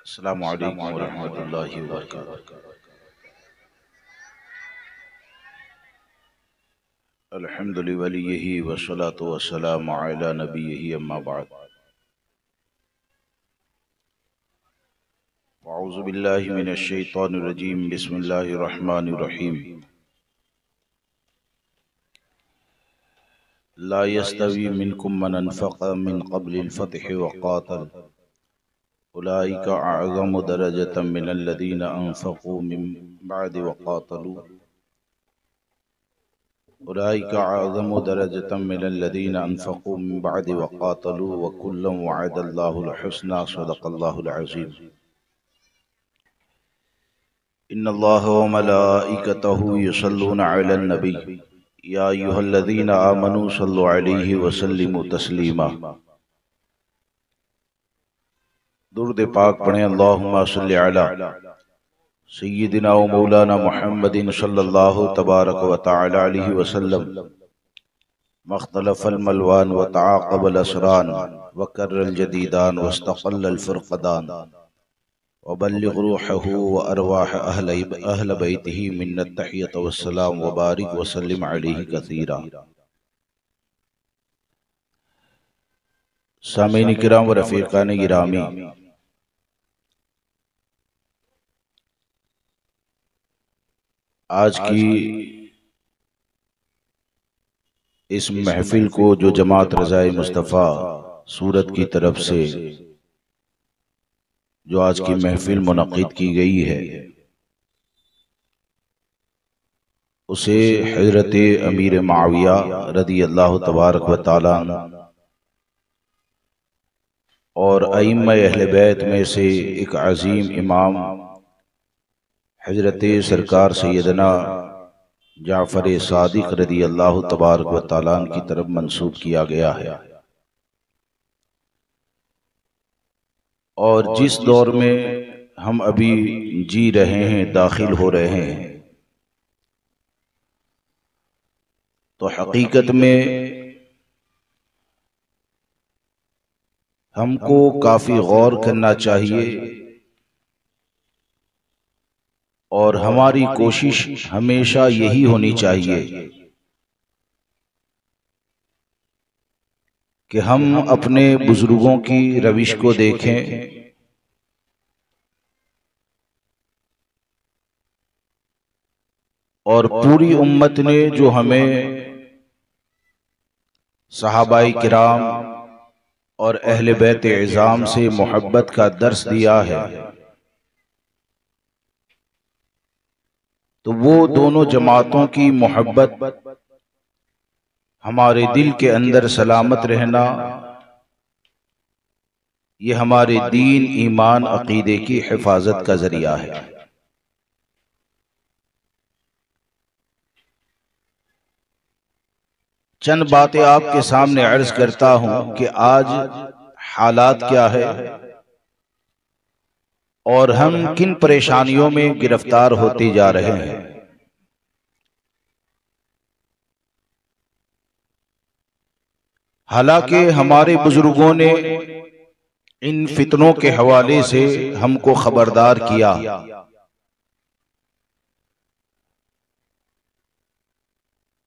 अस्सलामु अलैकुम वरहमतुल्लाहि वबरकातुहू। अल्हम्दुलिल्लाहि वलिय्यिही वस्सलातु वस्सलामु अला नबिय्यिही अम्मा बाद। अऊज़ु बिल्लाहि मिनश शैतानिर रजीम। बिस्मिल्लाहिर रहमानिर रहीम। ला यस्तवी मिनकुम मन अनफ़क़ मिन क़ब्लिल फ़त्हि व क़ातल उलाइका अअज़मु दरजतम मिनल लज़ीना अनफ़क़ू मिन बअदि व क़ातलू उलाइका अअज़मु दरजतम मिनल लज़ीना अनफ़क़ू मिन बअदि व क़ातलू व कुल्लन वअदल्लाहुल हुस्ना सदक़ल्लाहुल अज़ीम। इन्नल्लाहा व मलाइकतहु युसल्लूना अलन नबी या अय्युहल्लज़ीना आमनू सल्लु अलैहि व सल्लिमू तस्लीमा। दुरूद पाक पढ़ें। अल्लाहुम्मा सल्लि अला सय्यिदिना व मौलाना मुहम्मदिन सल्लल्लाहु तबारक व तआला अलैहि वसल्लम मख्तलफल मलवान व तआक़बल असरान व कर्रल जदीदान वस्तक़ल्लल फ़ुरक़दान व बल्लिग़ रूहहू व अरवाह अहल बैतिही मिन्नत तहियत वस्सलाम व बारिक व सल्लिम अलैहि कसीरा। सामीन किराम व रफ़ीक़ान गिरामी, आज की इस महफिल को जो जमात रज़ाए मुस्तफ़ा सूरत की तरफ से जो आज की महफिल मुनक़िद की गई है, उसे हज़रत अमीर मुआविया रज़ी अल्लाह तबारक व तआला और अइम्मा अहले बैत में से एक अज़ीम इमाम हज़रत सरकार सैयदना जाफ़र सादिक़ रज़ी अल्लाह तबारक व तआला की तरफ मंसूब किया गया है। और जिस दौर में हम अभी जी रहे हैं, दाखिल हो रहे हैं, तो हकीकत में हमको काफ़ी गौर करना चाहिए और हमारी कोशिश हमेशा यही होनी चाहिए कि हम अपने बुजुर्गों की रविश को देखें और पूरी उम्मत ने जो हमें सहाबाए किराम और अहले बैत इज़ाम से मोहब्बत का दर्स दिया है, तो वो दोनों जमातों की मोहब्बत हमारे दिल के अंदर सलामत रहना, ये हमारे दीन, ईमान, अकीदे की हिफाजत का जरिया है। चंद बातें आपके सामने अर्ज करता हूं कि आज हालात क्या है और हम किन परेशानियों में गिरफ्तार होते जा रहे हैं। हालांकि हमारे बुजुर्गों ने इन फितनों के हवाले से हमको खबरदार किया,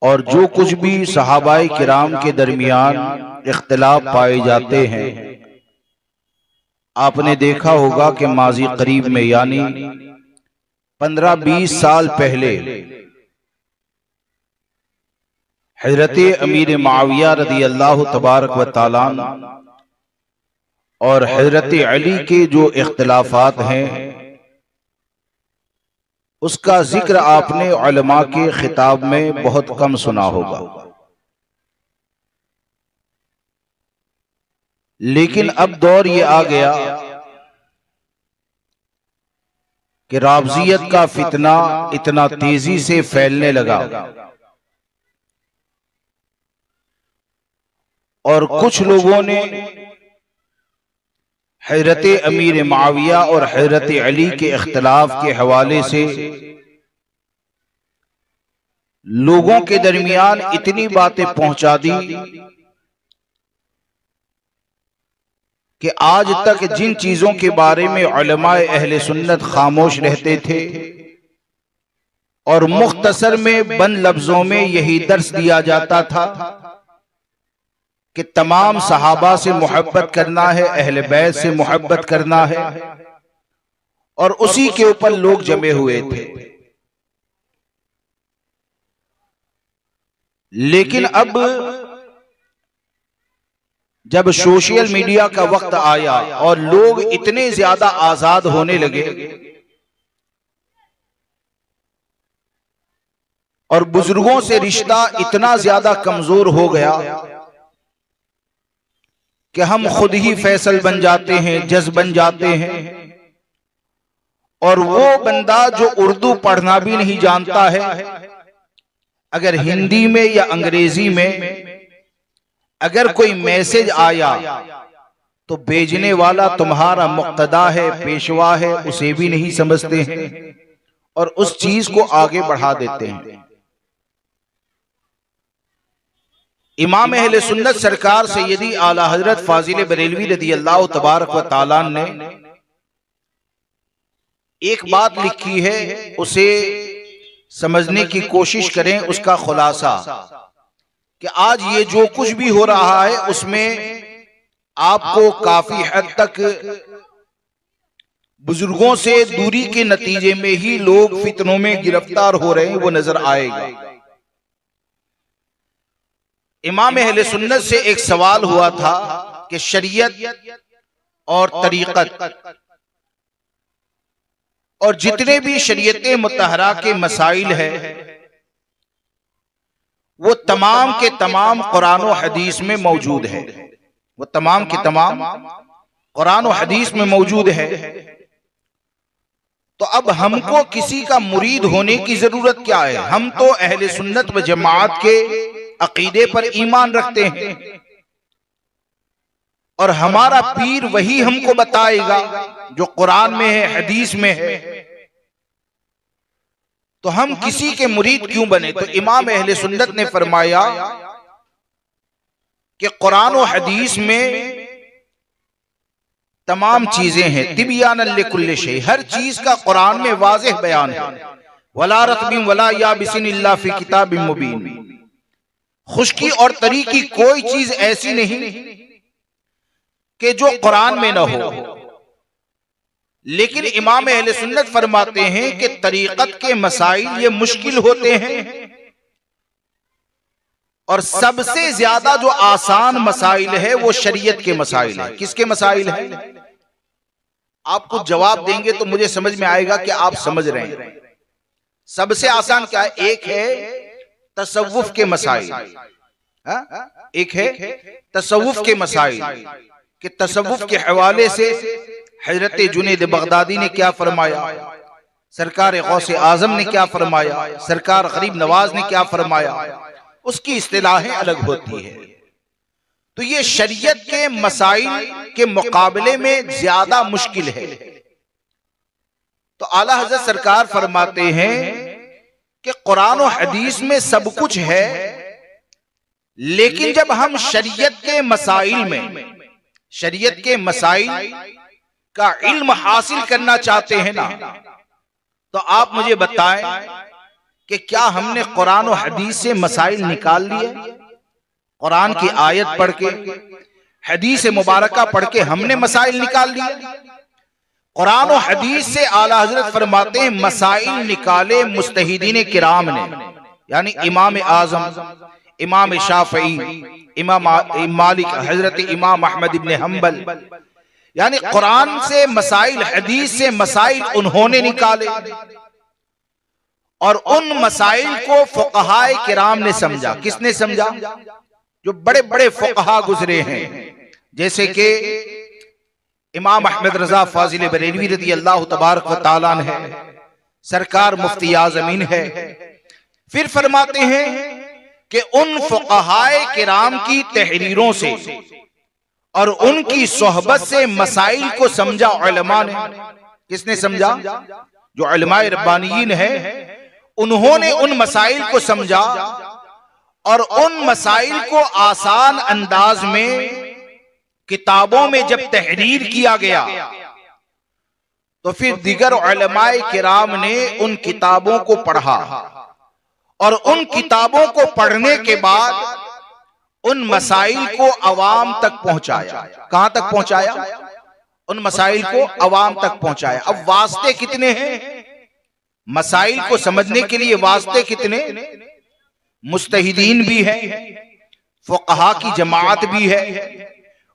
और जो कुछ भी सहाबाए किराम के दरमियान इख्तिलाफ पाए जाते हैं, आपने देखा होगा कि माजी करीब में यानी 15-20 साल पहले हज़रत अमीर मुआविया रज़ी अल्लाह तबारक व तआला और हज़रत अली के जो इख्तिलाफात हैं, उसका जिक्र आपने उलमा के खिताब में बहुत कम सुना होगा। लेकिन अब दौर ये आ गया कि राफ़ज़ियत का फितना इतना तेजी से फैलने लगा और कुछ लोगों ने हज़रत अमीर मुआविया और हज़रत अली के इख्तिलाफ के हवाले से लोगों के दरमियान इतनी बातें पहुंचा दी कि आज तक जिन चीजों के बारे में उलमाए अहले सुन्नत खामोश रहते थे और मुख्तसर में बंद लफ्जों में यही दर्स दिया जाता था कि तमाम सहाबा से मोहब्बत करना है, अहले बैत से मोहब्बत करना है, और उसी के ऊपर लोग जमे हुए थे। लेकिन अब जब सोशल मीडिया का वक्त आया और लोग इतने ज्यादा आजाद होने लगे और बुजुर्गों से रिश्ता इतना ज्यादा कमजोर हो गया कि हम खुद ही फैसल बन जाते हैं, जज बन जाते हैं, और वो बंदा जो उर्दू पढ़ना भी नहीं जानता है, अगर हिंदी में या अंग्रेजी में अगर कोई मैसेज आया तो भेजने वाला तुम्हारा मुक्तदा है, पेशवा है, उसे भी नहीं समझते हैं और उस चीज को आगे बढ़ा देते हैं। इमाम अहले सुन्नत सरकार सैयदी आला हजरत फाजिल बरेलवी रदी अल्लाह तबारक व तआला ने एक बात लिखी है, उसे समझने की कोशिश करें। उसका खुलासा कि आज ये जो कुछ भी हो रहा है उसमें आपको काफी हद तक बुजुर्गों से दूरी के नतीजे में ही लोग फितनों में गिरफ्तार हो रहे हैं, वो नजर आएगा। इमाम अहले सुन्नत से एक सवाल हुआ था कि शरीयत और तरीक़त और जितने भी शरीयत मुतहरा के मसाइल है वो तमाम के तमाम कुरान और हदीस में मौजूद है, वो तमाम के तमाम कुरान और हदीस में मौजूद है। तो अब हमको किसी का मुरीद होने की जरूरत क्या है? हम तो अहले सुन्नत व जमात के अकीदे पर ईमान रखते हैं और हमारा पीर वही हमको बताएगा जो कुरान में है, हदीस में है, तो हम किसी के मुरीद क्यों बने? तो इमाम अहले सुन्नत ने फरमाया कि कुरान और हदीस में तमाम चीजें हैं, तिबियानन लिकुल्लि शै, हर चीज का कुरान में वाज़ेह बयान है। वला रत्बिन वला याबिसिन इल्ला फी किताबिन मुबीन, खुश्की और तरी की कोई चीज ऐसी नहीं कि जो कुरान में न हो। लेकिन इमाम अहले सुन्नत फरमाते हैं कि तरीक़त के मसाइल ये मुश्किल होते हैं और सबसे ज्यादा जो आसान मसाइल है वो शरीयत के मसाइल है। किसके मसाइल है? आप कुछ जवाब देंगे तो मुझे समझ में आएगा कि आप समझ रहे हैं। सबसे आसान क्या है? एक है तसव्वुफ के मसाइल, एक है तसव्वुफ के मसाइल कि तसव्वुफ के हवाले से हजरत जुनैद बगदादी ने क्या फरमाया, सरकार गौसे आजम ने क्या फरमाया, सरकार गरीब नवाज ने क्या फरमाया, उसकी इस्तिलाहें अलग होती है। तो ये शरीयत के मसाइल के मुकाबले में ज्यादा मुश्किल है। तो आला हजरत सरकार फरमाते हैं कि कुरान और हदीस में सब कुछ है, लेकिन जब हम शरीयत के मसाइल में, शरीयत के मसाइल का इल्म हासिल करना चाहते हैं ना, तो आप मुझे बताएं कि क्या हमने कुरान और हदीस से मसाइल निकाल लिए? कुरान की आयत पढ़ के, हदीस मुबारका पढ़ के हमने मसाइल निकाल लिए? कुरान और हदीस से आला हजरत फरमाते हैं मसाइल निकाले मुस्तहिदीन किराम ने, यानी इमाम आजम, इमाम शाफई, इमाम मालिक, हजरत इमाम अहमद इब्न हम्बल, यानी कुरान से मसाइल, हदीस से मसाइल उन्होंने निकाले और उन मसाइल को फुक़हाए किराम ने समझा। किसने समझा? जो बड़े बड़े फुक़हा गुजरे हैं, जैसे कि इमाम अहमद रजा फाजिल बरेलवी रदी अल्लाह तबारक व तआला है, सरकार मुफ्ती आज़मीन है। फिर फरमाते हैं कि उन फुक़हाए किराम की तहरीरों से और उनकी सोहबत से मसाइल को समझा उलमा ने। किसने समझा? जो उलमाए रब्बानियीन है, उन्होंने उन मसाइल को समझा और उन मसाइल को आसान अंदाज में किताबों में जब तहरीर किया गया तो फिर दीगर उलमाए किराम ने उन किताबों को पढ़ा और उन किताबों को पढ़ने के बाद उन मसाइल को अवाम तक पहुंचाया। कहां तक पहुंचाया? उन मसाइल को अवाम तक पहुंचाया। अब वास्ते कितने हैं मसाइल को समझने के लिए? वास्ते कितने? मुस्तहिदीन भी है, फुक़हा की जमात भी है,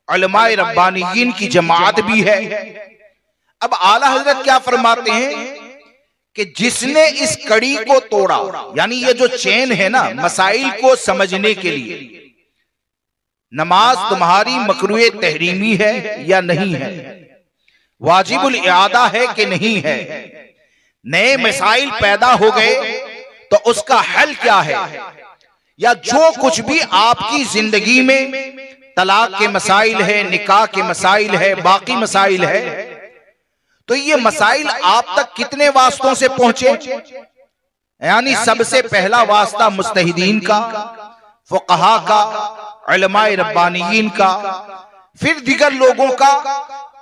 उलमाए रब्बानियीन की जमात भी है। अब आला हजरत क्या फरमाते हैं कि जिसने इस कड़ी को तोड़ा, यानी ये जो चेन है ना मसाइल को समझने के लिए, नमाज तुम्हारी मकरूए तहरीमी है या नहीं है, वाजिबुल इआदा है कि नहीं है, नए मसाइल पैदा हो गए तो उसका हल क्या है, या जो कुछ भी आपकी जिंदगी में तलाक के मसाइल है, निकाह के मसाइल है, बाकी मसाइल है, तो ये मसाइल आप तक कितने वास्तों से पहुंचे? यानी सबसे पहला वास्ता मुस्तहिदीन का, फुक़हा का, उलमाए रब्बानियीन का, फिर दिगर लोगों का,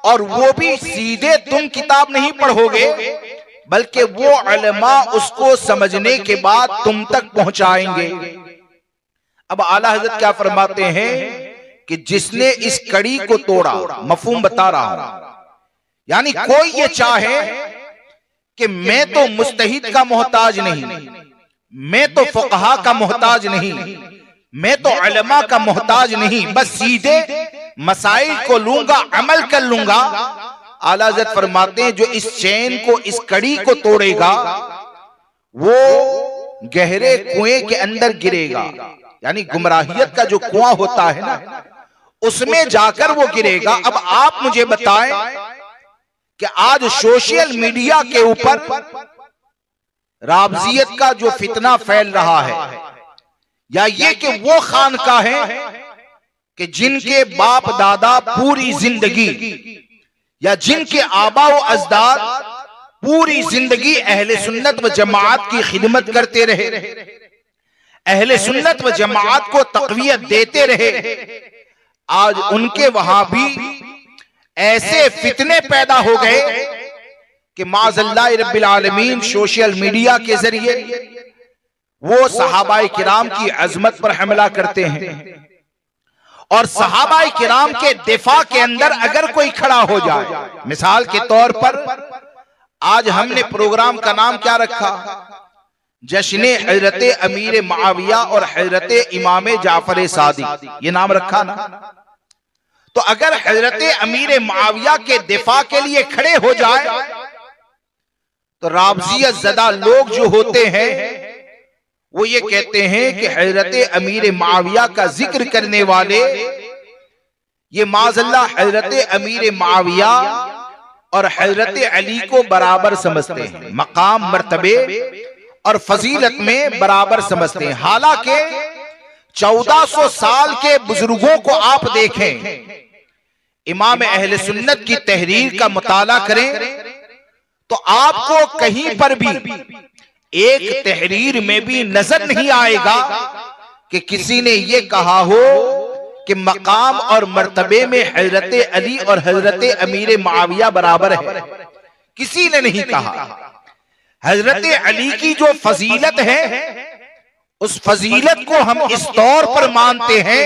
और वो भी सीधे तुम किताब नहीं पढ़ोगे बल्कि वो उलमा उसको समझने के बाद तुम तक पहुंचाएंगे। अब आला हज़रत क्या फरमाते हैं कि जिसने इस कड़ी को तोड़ा, मफहूम बता रहा हूं, यानी कोई ये चाहे कि मैं तो मुस्तहिद का मोहताज नहीं, मैं तो फुक़हा का मोहताज नहीं, मैं तो उलमा का मोहताज नहीं, बस सीधे मसाइल को लूंगा, अमल कर लूंगा। आला हज़रत फरमाते हैं जो इस चैन को, इस कड़ी को तोड़ेगा वो गहरे कुएं के अंदर गिरेगा, यानी गुमराहियत का जो कुआं होता है ना उसमें जाकर वो गिरेगा। अब आप मुझे बताएं कि आज सोशल मीडिया के ऊपर राबजियत का जो फितना फैल रहा है, या ये कि वो खानका है कि जिनके बाप दादा पूरी जिंदगी, या जिनके आबा व अजदाद पूरी जिंदगी अहले सुन्नत व जमात की खिदमत करते रहे, अहले सुन्नत व जमात को तक़वियत देते रहे, आज उनके वहां भी ऐसे फितने पैदा हो गए कि माज़अल्लाह रब्बिल आलमीन सोशल मीडिया के जरिए वो सहाबाए किराम की अजमत पर हमला करते हैं, और सहाबाए किराम के दिफा के अंदर अगर कोई खड़ा हो जाए, मिसाल के तौर पर आज हमने प्रोग्राम का नाम क्या रखा? जश्न हजरत अमीर मुआविया और हजरत इमाम जाफर सादिक, ये नाम रखा ना। तो अगर हजरत अमीर मुआविया के दिफा के लिए खड़े हो जाए तो राबजियत ज़दा लोग जो होते हैं वो ये कहते हैं कि हजरत अमीर मुआविया का जिक्र करने वाले ये माज़अल्लाह हजरत अमीर मुआविया और हजरत अली को बराबर समझते हैं, मकाम मर्तबे और फजीलत में बराबर समझते हैं। हालांकि 1400 साल के बुजुर्गों को आप देखें, इमाम अहले सुन्नत की तहरीर का मुताला करें तो आपको कहीं पर भी एक तहरीर में भी नजर नहीं आएगा कि किसी ने ये कहा हो कि मकाम और मर्तबे में हजरत अली और हजरत अमीर मुआविया बराबर है। किसी ने नहीं कहा। हजरत अली की जो फजीलत है उस फजीलत को हम इस तौर पर मानते हैं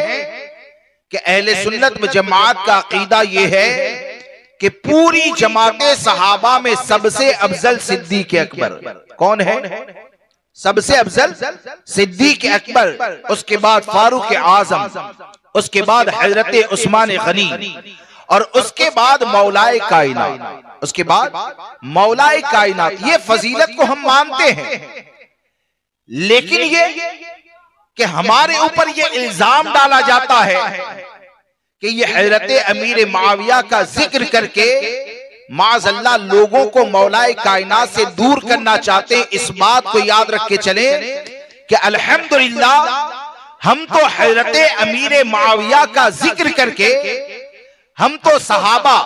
कि अहले सुन्नत व जमात का अकीदा यह है कि पूरी जमाते सहाबा में सबसे अफजल सिद्दीक अकबर। कौन है सबसे अफजल? सिद्दीक अकबर, उसके बाद फारूक आजम, उसके बाद हजरत उस्मान गनी, और उसके बाद मौलाए कायनात, उसके बाद मौलाए कायनात। ये फजीलत को हम मानते हैं, लेकिन ये कि हमारे ऊपर ये इल्जाम डाला जाता है कि ये हजरत अमीर मुआविया का जिक्र करके माज़अल्लाह लोगों को मौलाए कायनात से दूर करना चाहते हैं। इस बात को याद रख के चले कि अल्हम्दुलिल्लाह हम तो हजरत अमीर मुआविया का जिक्र करके, हम तो सहाबा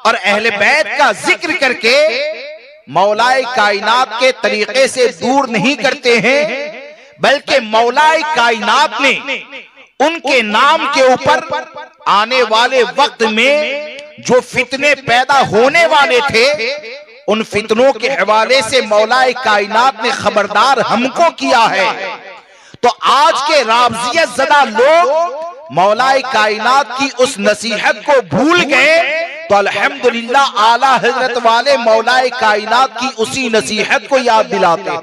और अहले बैत का जिक्र करके मौलाए कायनात के तरीके से दूर नहीं करते हैं, बल्कि मौलाए कायनात ने उनके नाम के ऊपर आने वाले वक्त में जो फितने पैदा होने वाले थे, उन फितनों के हवाले से मौलाए कायनात ने खबरदार हमको किया है। तो आज के राबजियत ज़दा लोग मौलाए कायनात की उस नसीहत को भूल गए, तो अल्हम्दुलिल्लाह आला हजरत वाले मौलाए कायनात की उसी नसीहत को याद दिलाते,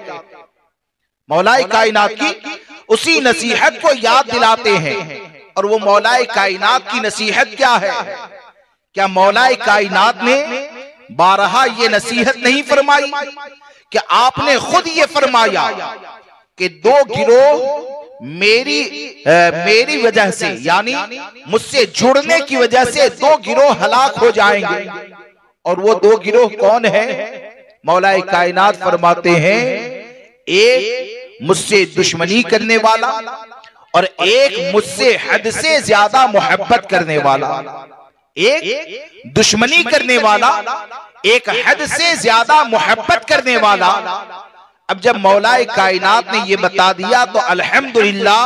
मौलाए कायनात की उसी नसीहत को याद दिलाते हैं। और वो मौलाए कायनात की नसीहत क्या है? क्या मौलाए कायनात ने बारहा ये नसीहत नहीं फरमाई कि आपने खुद ये फरमाया कि दो गिरोह मेरी वजह से, यानी मुझसे जुड़ने की वजह से दो गिरोह हलाक हो जाएंगे। और वो दो गिरोह कौन है? मौलाए कायनात फरमाते हैं, एक मुझसे दुश्मनी करने वाला और एक मुझसे हद से ज्यादा मोहब्बत करने वाला। एक दुश्मनी करने वाला, एक हद से ज्यादा मोहब्बत करने वाला। अब जब मौलाए कायनात ने ये बता दिया तो अल्हम्दुलिल्लाह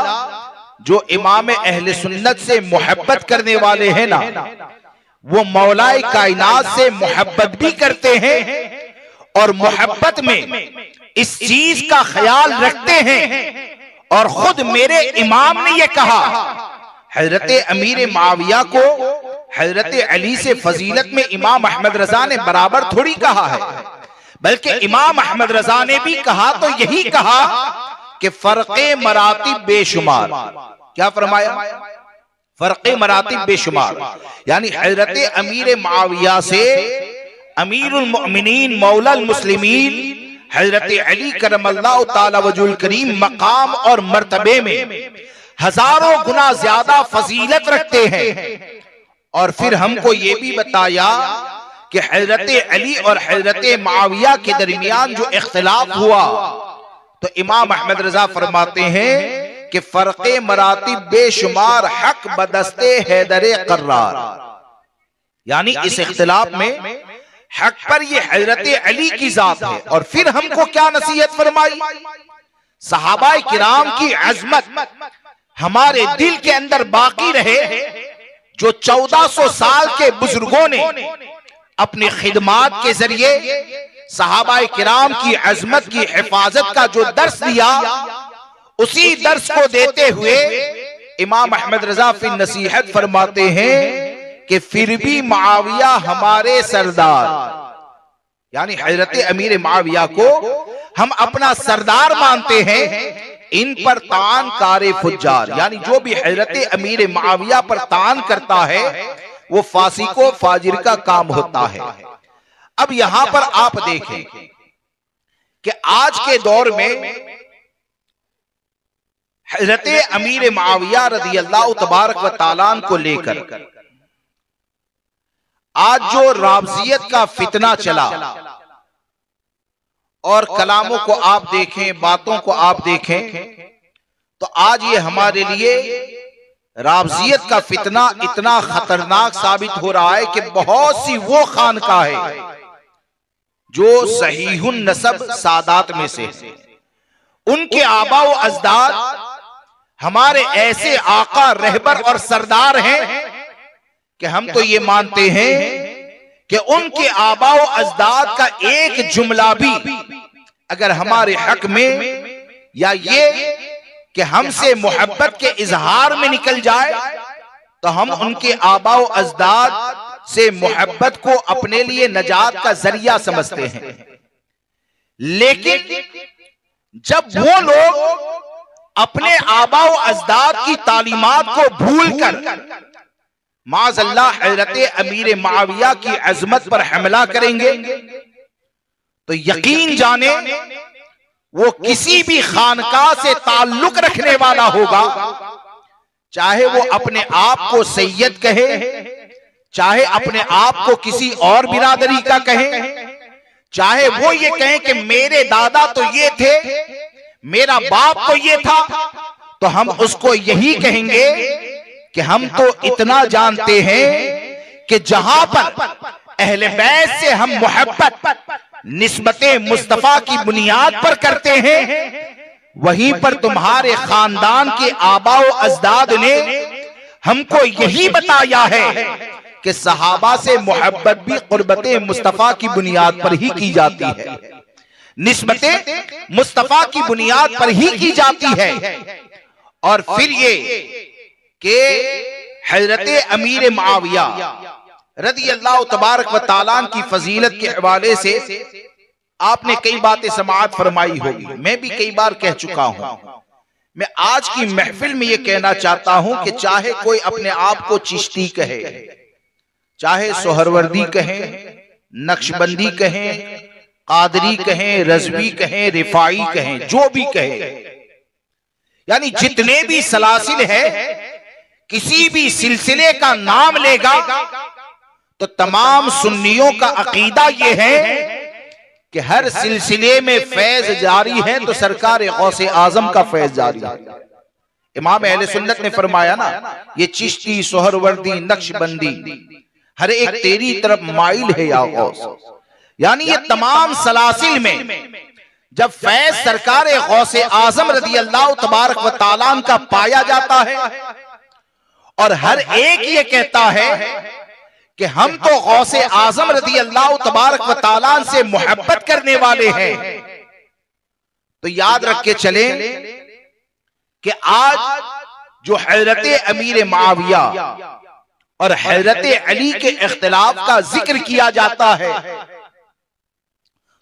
जो इमाम अहले सुन्नत से मोहब्बत करने वाले हैं ना, वो मौलाए कायनात से मोहब्बत भी करते हैं और मोहब्बत में इस चीज का ख्याल रखते हैं। और खुद मेरे इमाम ने ये कहा, हजरत अमीर माविया को हजरत अली से फजीलत में इमाम अहमद रजा ने बराबर थोड़ी कहा है, बल्कि इमाम अहमद रजा ने भी कहा तो यही कहा कि फर्क़े मरातिब बेशुमार। क्या फरमाया? फर्क़े मरातिब बेशुमार, यानी हजरत अमीर माविया से अमीरुल मोमिनीन मौलाल मुस्लिमीन हजरत अली करमल्लाहु ताला वजुल करीम मकाम और मर्तबे में हजारों गुना ज्यादा फजीलत रखते हैं। और फिर हमको ये भी बताया कि हजरत अली और हजरत माविया के दरमियान जो इख्तिलाफ हुआ, तो इमाम अहमद रजा फरमाते हैं कि फर्क़े मरातिब बेशुमार हक बदस्ते हैदरे कर्रार, यानी इस इख्तिलाफ में हक पर ये हजरत अली की जात है। और फिर हमको क्या नसीहत फरमाई? सहाबाए किराम की अजमत हमारे दिल के अंदर बाकी रहे, जो 1400 साल के बुजुर्गों ने अपनी खिदमात के जरिए सहाबाए किराम की अजमत की हिफाजत का जो दर्स दिया, उसी दर्स को देते हुए इमाम अहमद रजा फिर नसीहत फरमाते हैं कि फिर भी मुआविया हमारे सरदार, यानी हजरत अमीर मुआविया को हम अपना सरदार मानते हैं। इन पर तान कारे फुज्जार, यानी जो भी हजरत अमीर मुआविया पर तान करता है वो फासिको फाजिर का काम होता है। अब यहां पर आप देखें कि आज के दौर में हजरत अमीर मुआविया रज़ी अल्लाह तबारक व तआला को लेकर आज जो राबजियत का फितना चला, और कलामों को आप देखें, बातों को आप देखें, तो आज ये हमारे लिए राबजियत का फितना इतना खतरनाक साबित हो रहा है कि बहुत सी वो खानकाहें जो सहीहुन नसब सादात में से, उनके आबा व अजदाद हमारे ऐसे आका रहबर और सरदार हैं कि हम तो ये मानते हैं कि उनके आबा व अजदाद का एक जुमला भी अगर हमारे हक में, या ये कि हमसे मोहब्बत के इजहार में निकल जाए, तो हम उनके आबा व अजदाद से मोहब्बत को अपने लिए नजात का जरिया समझते हैं। लेकिन जब वो लोग अपने आबा व अजदाद की तालीमात को भूलकर माज़अल्लाह हजरत अमीर मुआविया की अजमत पर हमला करेंगे, तो यकीन जाने वो किसी भी खानकाह से ताल्लुक रखने वाला होगा, चाहे वो अपने आप को सैयद कहे, चाहे अपने आप को किसी और बिरादरी का कहे, चाहे वो ये कहें कि मेरे दादा तो ये थे, मेरा बाप तो ये था, तो हम उसको यही कहेंगे कि हम तो इतना जानते हैं कि जहां पर अहले बैत से हम मोहब्बत निस्बते मुस्तफा की बुनियाद पर करते हैं, वहीं पर तुम्हारे खानदान के आबा व अजदाद ने हमको यही बताया है कि सहाबा से मोहब्बत भी कुर्बत मुस्तफा की बुनियाद पर ही की जाती है, निस्बतें मुस्तफा की बुनियाद पर ही की जाती है। और फिर ये कि हजरत अमीर मुआविया रज़ी अल्लाह तबारक व तआला की फजीलत के हवाले से आपने कई बातें समाअत फरमाई होगी, मैं भी कई बार कह चुका हूं। मैं आज की महफिल में यह कहना चाहता हूं कि चाहे कोई अपने आप को चिश्ती कहे, चाहे सोहरवर्दी कहें, नक्शबंदी कहें, कादरी कहें, रज़वी कहें, रिफाई कहें, जो भी कहें, यानी जितने भी सलासिल है, किसी भी सिलसिले का नाम लेगा तो तमाम सुन्नियों का अकीदा यह है कि हर सिलसिले में फैज जारी है तो सरकार गौसे आजम का फैज जारी है। इमाम अहले सुन्नत ने फरमाया ना, ये चिश्ती, सोहरवर्दी, नक्शबंदी हर एक तेरी तरफ माइल है या गौस। यानी ये तमाम सलासिल में जब फैज सरकार गौसे आजम रज़ी अल्लाह तबारक व तआला का पाया जाता है और हर एक ये कहता है कि हम तो गौसे आजम रज़ी अल्लाह तबारक व तआला से मोहब्बत करने वाले हैं, तो याद रख के चले कि आज जो हजरत अमीर मुआविया और हजरत अली के इख्तिलाफ का जिक्र किया जाता है,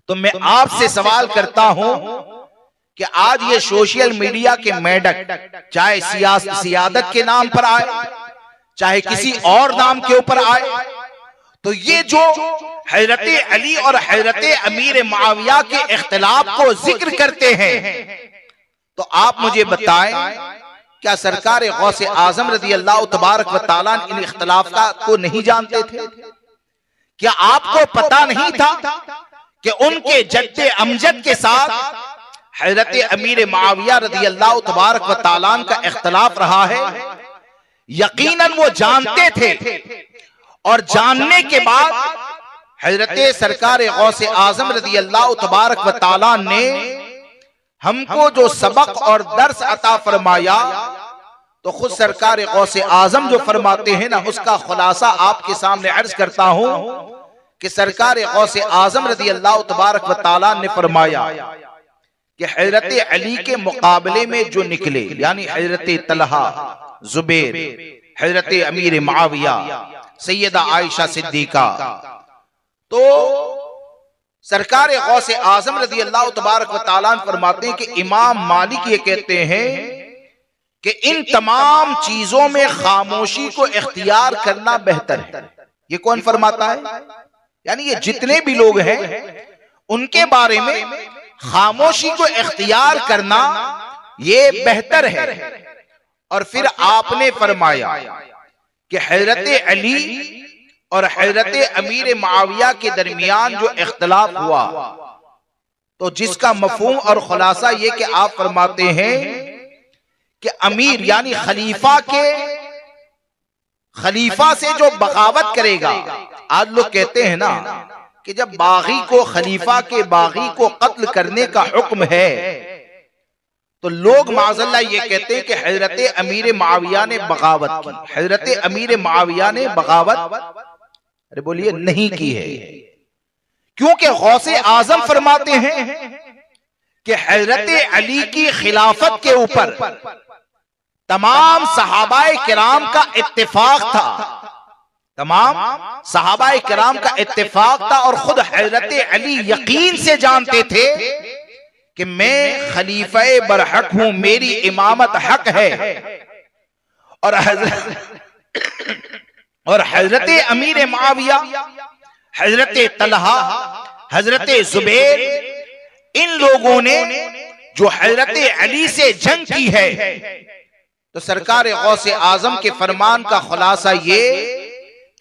तो मैं आपसे सवाल करता हूं कि आज ये सोशल मीडिया के मेढक चाहे सियादत के नाम पर आए, चाहे किसी और नाम के ऊपर आए, तो ये जो हजरत अली और हजरत अमीर मुआविया के इख्तिलाफ को जिक्र करते हैं, तो आप मुझे बताएं क्या सरकार गौसे आजम रज़ी अल्लाह तबारक व तआला इन इख्तिलाफ को नहीं जानते थे? क्या आपको पता नहीं था कि उनके जद्दे अमजद के साथ हजरत अमीर मुआविया रज़ी अल्लाह तबारक व तआला का इख्तिलाफ रहा है? यकीनन वो जानते थे और जानने के बाद हजरत सरकार गौसे आजम रज़ी अल्लाह तबारक व तआला ने हमको जो सबक और दर्स अता फरमाया, तो खुद सरकार गौसे आजम जो फरमाते हैं ना, उसका खुलासा आपके सामने अर्ज करता हूं कि सरकार गौसे आजम रज़ी अल्लाह तबारक व तआला ने फरमाया कि हजरत अली के मुकाबले में जो निकले, यानी हजरत तलहा, जुबैर, हजरत अमीर मुआविया, सैयदा आयशा सिद्दीका, तो सरकार गौसे आजम रज़ी अल्लाह तबारक व तआला फरमाते हैं कि इमाम मालिक ये कहते हैं कि इन तमाम चीजों में खामोशी को इख्तियार करना बेहतर है। ये कौन फरमाता है? यानी ये जितने भी लोग हैं उनके बारे में खामोशी को इख्तियार करना ये बेहतर है। और फिर आपने फरमाया कि हजरत अली और हजरत अमीर मुआविया के दरमियान जो इख्तिलाफ हुआ, तो जिसका मफहूम और खुलासा ये कि आप फरमाते हैं कि अमीर यानी खलीफा से जो बगावत करेगा, आज लोग कहते हैं ना कि जब बागी को, खलीफा के बागी को कत्ल करने का हुक्म है, तो लोग माज़अल्लाह ये कहते हैं कि हजरत अमीर मुआविया ने बगावत की। हजरत अमीर मुआविया ने बगावत, अरे बोलिए, नहीं की है, क्योंकि गौसे आजम फरमाते हैं कि हजरत अली की खिलाफत के ऊपर तमाम सहाबाए किराम का इत्तेफाक था, तमाम सहाबाए किराम का इत्तेफाक था, और खुद हजरत अली यकीन से जानते थे कि मैं खलीफे बरहक हूं, मेरी इमामत हक है। और हजरत अमीर मुआविया, हजरत तलहा, हजरत जुबैर, इन लोगों ने जो हजरत अली से जंग की है, तो सरकार गौसे आजम के फरमान का खुलासा ये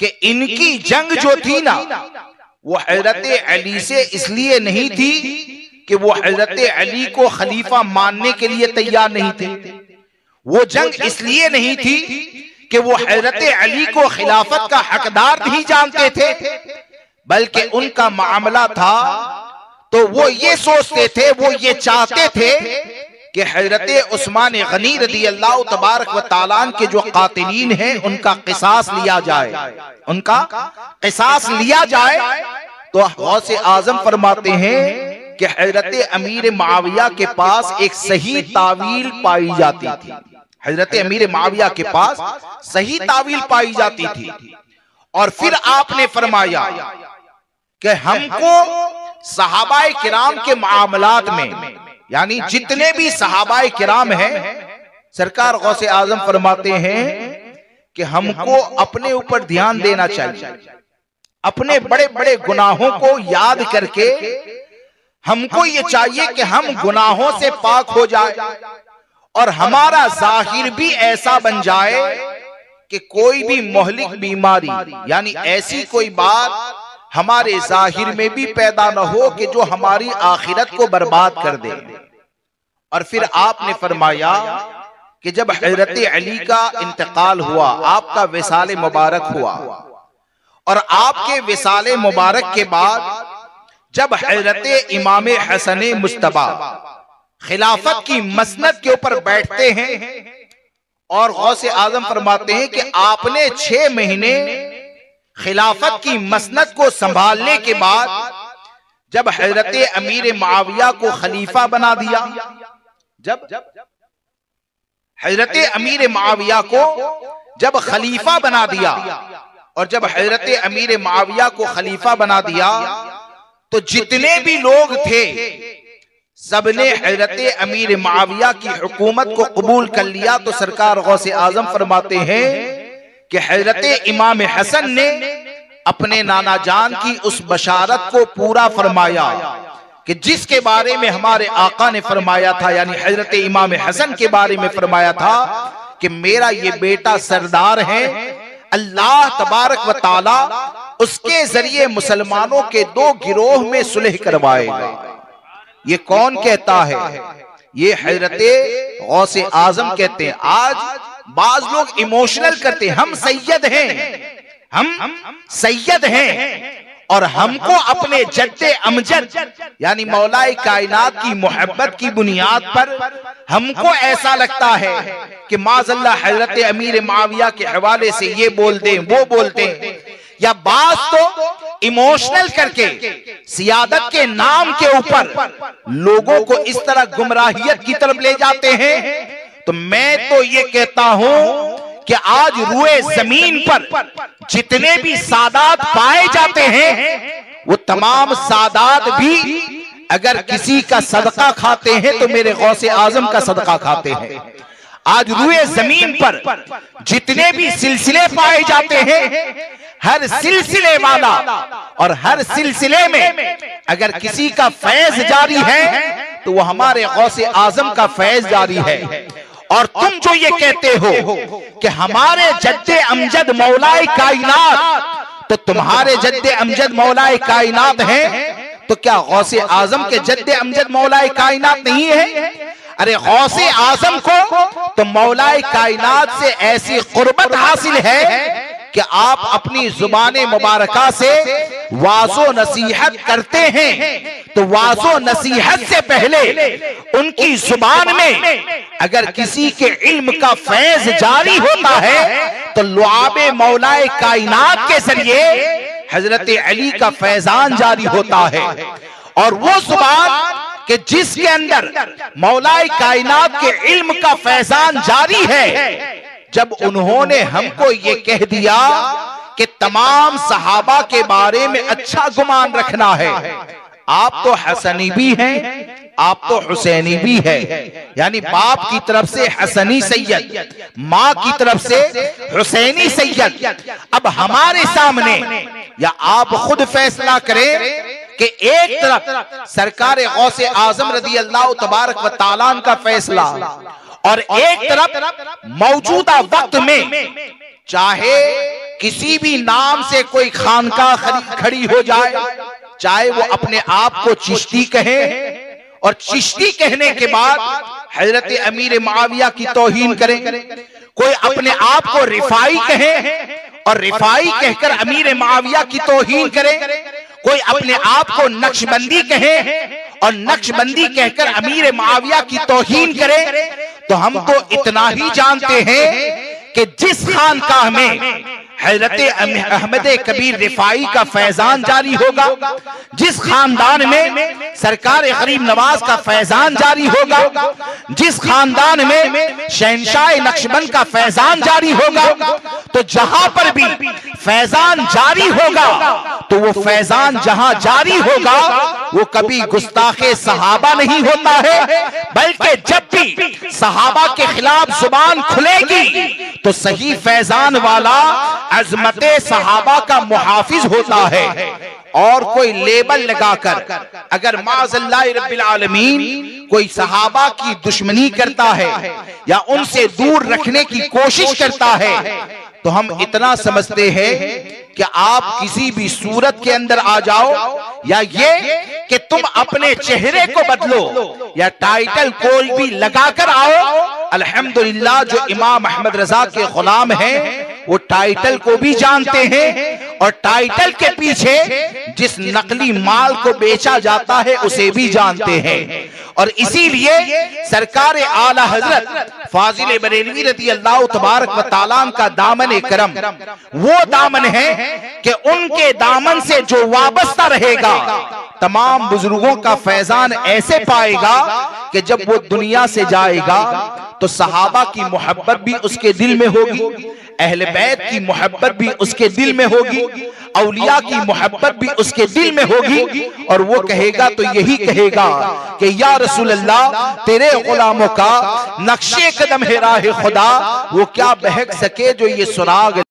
कि इनकी जंग जो थी ना, वो हजरत अली से इसलिए नहीं थी कि वो हजरत अली को खलीफा मानने के लिए तैयार नहीं थे, वो जंग इसलिए नहीं थी कि वो हजरत अली को खिलाफत का हकदार नहीं जानते थे, बल्कि उनका मामला था, तो वो ये सोचते थे, वो ये चाहते थे कि हजरत उस्मान गनी रदी अल्लाह तबारक व तआला के जो कातिलीन हैं उनका क़िसास लिया जाए, उनका क़िसास लिया जाए। तो गौसे आजम फरमाते हैं कि हजरत अमीर मुआविया के पास एक सही तावील पाई जाती थी। हजरत अमीर मुआविया के पास सही तावील पाई जाती थी। और फिर आपने फरमाया कि हमको सहाबाए किराम के मामलात में, यानी जितने भी सहाबाए किराम हैं, सरकार गौसे आजम फरमाते हैं कि हमको अपने ऊपर ध्यान देना चाहिए। अपने बड़े बड़े गुनाहों को याद करके हमको ये चाहिए कि हम गुनाहों से पाक हो जाए और हमारा जाहिर भी ऐसा बन जाए कि कोई भी मोहलिक बीमारी, यानी ऐसी कोई बात हमारे जाहिर में भी पैदा न हो कि जो हमारी आखिरत को बर्बाद कर दे। और फिर आपने फरमाया कि जब हजरत अली का इंतकाल हुआ, आपका विसाल मुबारक हुआ, और आपके विसाल मुबारक के बाद जब हजरत इमाम हसन मुज्तबा खिलाफत की मसनद के ऊपर बैठते हैं, और गौसे आजम फरमाते हैं कि आपने 6 महीने खिलाफत की मसनद को संभालने के बाद जब हजरत अमीर मुआविया को खलीफा बना दिया, जब हजरत अमीर मुआविया को जब खलीफा बना दिया, और जब हजरत अमीर मुआविया को खलीफा बना दिया, तो जितने भी लोग थे सबने हजरत अमीर मुआविया की हुकूमत को कबूल कर लिया। तो सरकार गौसे आजम फरमाते हैं कि हजरत इमाम हसन ने अपने नाना जान की उस बशारत को पूरा फरमाया कि जिसके बारे में हमारे आका ने फरमाया था, यानी हजरत इमाम हसन के बारे में फरमाया था कि मेरा ये बेटा सरदार है, अल्लाह तबारक व ताला उसके जरिए मुसलमानों के 2 गिरोह में सुलह करवाएगा। ये कौन कहता है? ये हजरत गौसे आजम कहते हैं। आज बाज लोग इमोशनल करते हैं, हम सैयद हैं, हम सैयद हैं, और हमको अपने जद्दे अमजद यानी मौलाए कायनात की मोहब्बत की बुनियाद पर हमको ऐसा लगता है कि माज़अल्लाह हजरत अमीर मुआविया के हवाले से ये बोल दें, वो बोल दें, या बात तो इमोशनल करके सियादत के नाम के ऊपर लोगों को इस तरह गुमराहियत की तरफ ले जाते हैं। तो मैं तो ये कहता हूं कि आज रुए जमीन पर जितने भी सादात पाए जाते हैं, वो तमाम सादात भी अगर किसी का सदका खाते हैं तो मेरे गौसे आजम का सदका खाते हैं। आज रुए जमीन पर जितने भी सिलसिले पाए जाते हैं, हर सिलसिले वाला और हर सिलसिले में अगर किसी का फैज जारी है तो वो हमारे गौसे आजम का फैज जारी है। और तुम जो ये कहते हो कि हमारे जद्दे अमजद मौलाए कायनात, तो तुम्हारे जद्दे अमजद मौलाए कायनात हैं, तो क्या गौसे आजम के जद्दे अमजद मौलाए कायनात नहीं है? अरे गौसे आजम को तो मौलाए कायनात से ऐसी कुर्बत हासिल है कि आप अपनी जुबाने मुबारका से वाज़ो नसीहत करते हैं, तो वाज़ो नसीहत से पहले उनकी जुबान में अगर किसी के इल्म का फैज जारी होता है तो लुआबे मौलाए कायनात के जरिए हजरत अली का फैजान जारी होता है। और वो जुबान कि जिसके अंदर मौलाए कायनात के इल्म का फैजान जारी है, जब उन्होंने हमको ये कह दिया कि तमाम सहाबा के बारे में अच्छा गुमान रखना है, आप तो हसनी भी हैं, आप तो हुसैनी भी है, यानी बाप की तरफ से हसनी सैयद, माँ की तरफ से हुसैनी सैयद। अब हमारे सामने या आप खुद फैसला करें कि एक तरफ सरकार गौसे आजम रदी अल्लाह तबारक व तआला का फैसला, और एक तरफ मौजूदा वक्त में चाहे किसी भी नाम से कोई खानकाह खड़ी हो जाए, चाहे वो अपने आप को चिश्ती कहे, और चिश्ती कहने के बाद हजरत अमीर मुआविया की तौहीन करें, कोई अपने आप को रिफाई कहे और रिफाई कहकर अमीर मुआविया की तौहीन करे, कोई अपने आप को नक्शबंदी कहे और नक्शबंदी कहकर अमीर मुआविया की तौहीन करे, तो हम तो इतना ही जानते हैं कि जिस खानकाह में हजरत अहमद कबीर रिफाई का फैजान जारी होगा, जिस खानदान में सरकार गरीब नवाज का फैजान जारी होगा, जिस खानदान में शहनशाह नक्शबंद का फैजान जारी होगा, तो जहां पर भी फैजान जारी होगा तो वो फैजान जहां जारी होगा वो कभी गुस्ताखे सहाबा नहीं होता है, बल्कि जब भी सहाबा के खिलाफ जुबान खुलेगी तो सही फैजान वाला अजमते सहाबा का मुहाफिज होता है। और कोई लेबल लगाकर अगर माज़अल्लाह रब्बिल आलमीन कोई सहाबा की दुश्मनी करता है या उनसे दूर रखने की कोशिश करता है, तो हम इतना समझते हैं कि आप किसी भी सूरत के अंदर आ जाओ, या ये कि तुम अपने चेहरे को बदलो या टाइटल कोई भी लगाकर आओ। अल्हम्दुलिल्लाह जो इमाम अहमद रजा के गुलाम हैं वो टाइटल को भी जानते हैं और टाइटल के पीछे जिस नकली माल को बेचा जाता है उसे भी जानते हैं। और इसीलिए सरकार आला हजरत फाजिल बरेलवी रज़ी अल्लाह तबारक व तआला का दामन करम वो दामन है कि उनके दामन से जो वाबस्ता रहेगा तमाम बुजुर्गों का फैजान ऐसे पाएगा कि जब वो दुनिया से जाएगा तो सहाबा की मोहब्बत भी उसके दिल में होगी, अहले बैत की मोहब्बत भी उसके दिल में होगी, औलिया की मोहब्बत भी उसके दिल में होगी। और वो कहेगा तो यही कहेगा कि या रसूल अल्लाह तेरे गुलामों का नक्शे कदम है राह खुदा, वो क्या बहक सके जो ये सुराग